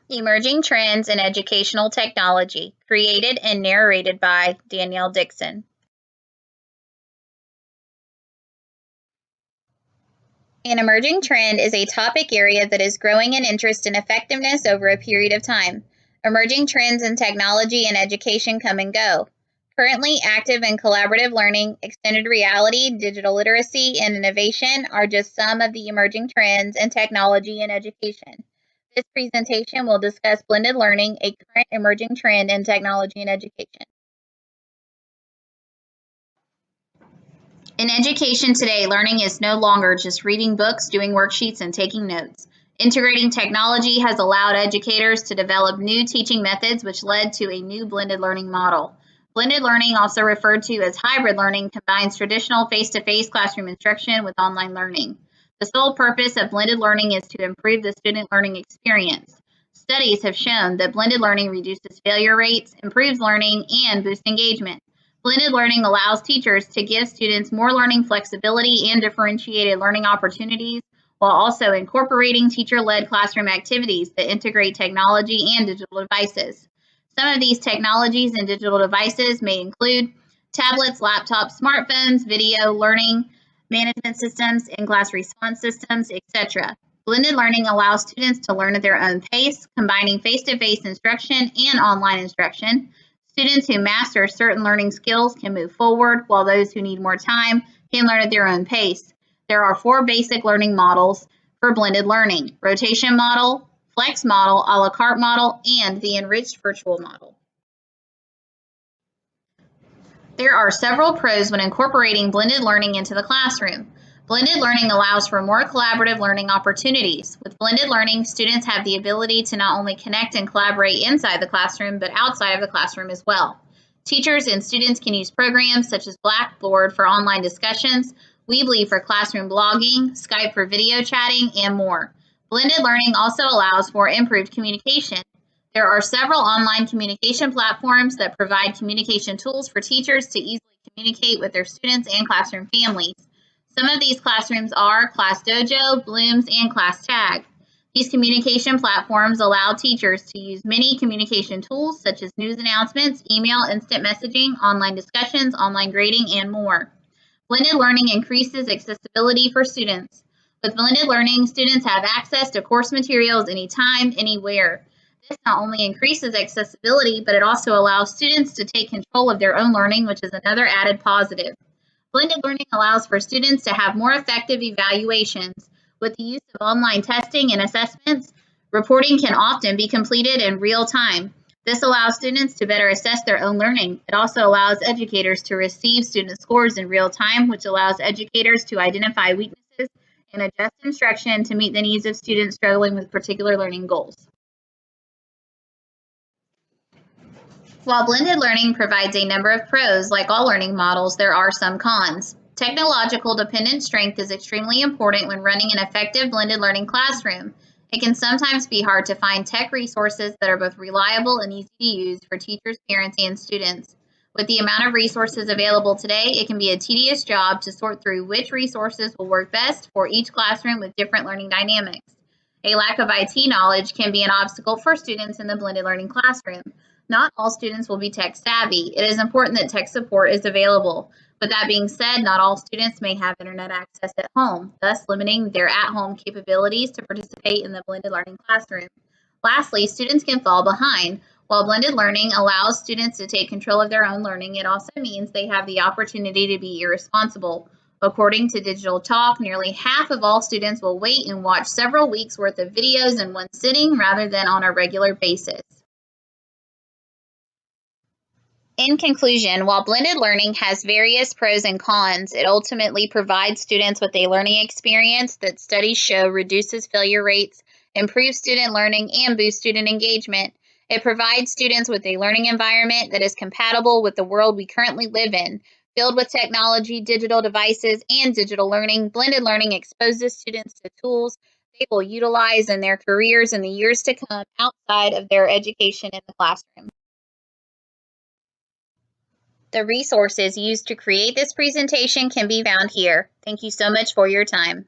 Emerging Trends in Educational Technology, created and narrated by Danielle Dickson. An emerging trend is a topic area that is growing in interest and effectiveness over a period of time. Emerging trends in technology and education come and go. Currently active and collaborative learning, extended reality, digital literacy, and innovation are just some of the emerging trends in technology and education. This presentation will discuss blended learning, a current emerging trend in technology and education. In education today, learning is no longer just reading books, doing worksheets, and taking notes. Integrating technology has allowed educators to develop new teaching methods, which led to a new blended learning model. Blended learning, also referred to as hybrid learning, combines traditional face-to-face classroom instruction with online learning. The sole purpose of blended learning is to improve the student learning experience. Studies have shown that blended learning reduces failure rates, improves learning, and boosts engagement. Blended learning allows teachers to give students more learning flexibility and differentiated learning opportunities, while also incorporating teacher-led classroom activities that integrate technology and digital devices. Some of these technologies and digital devices may include tablets, laptops, smartphones, video learning management systems, in-class response systems, etc. Blended learning allows students to learn at their own pace, combining face-to-face instruction and online instruction. Students who master certain learning skills can move forward, while those who need more time can learn at their own pace. There are 4 basic learning models for blended learning: rotation model, flex model, a la carte model, and the enriched virtual model. There are several pros when incorporating blended learning into the classroom. Blended learning allows for more collaborative learning opportunities. With blended learning, students have the ability to not only connect and collaborate inside the classroom, but outside of the classroom as well. Teachers and students can use programs such as Blackboard for online discussions, Weebly for classroom blogging, Skype for video chatting, and more. Blended learning also allows for improved communication. There are several online communication platforms that provide communication tools for teachers to easily communicate with their students and classroom families. Some of these classrooms are ClassDojo, Blooms, and ClassTag. These communication platforms allow teachers to use many communication tools such as news announcements, email, instant messaging, online discussions, online grading, and more. Blended learning increases accessibility for students. With blended learning, students have access to course materials anytime, anywhere. This not only increases accessibility, but it also allows students to take control of their own learning, which is another added positive. Blended learning allows for students to have more effective evaluations. With the use of online testing and assessments, reporting can often be completed in real time. This allows students to better assess their own learning. It also allows educators to receive student scores in real time, which allows educators to identify weaknesses and adjust instruction to meet the needs of students struggling with particular learning goals. While blended learning provides a number of pros, like all learning models, there are some cons. Technological dependent strength is extremely important when running an effective blended learning classroom. It can sometimes be hard to find tech resources that are both reliable and easy to use for teachers, parents, and students. With the amount of resources available today, it can be a tedious job to sort through which resources will work best for each classroom with different learning dynamics. A lack of IT knowledge can be an obstacle for students in the blended learning classroom. Not all students will be tech savvy. It is important that tech support is available. With that being said, not all students may have internet access at home, thus limiting their at-home capabilities to participate in the blended learning classroom. Lastly, students can fall behind. While blended learning allows students to take control of their own learning, it also means they have the opportunity to be irresponsible. According to Digital Talk, nearly half of all students will wait and watch several weeks worth of videos in one sitting rather than on a regular basis. In conclusion, while blended learning has various pros and cons, it ultimately provides students with a learning experience that studies show reduces failure rates, improves student learning, and boosts student engagement. It provides students with a learning environment that is compatible with the world we currently live in. Filled with technology, digital devices, and digital learning, blended learning exposes students to tools they will utilize in their careers in the years to come outside of their education in the classroom. The resources used to create this presentation can be found here. Thank you so much for your time.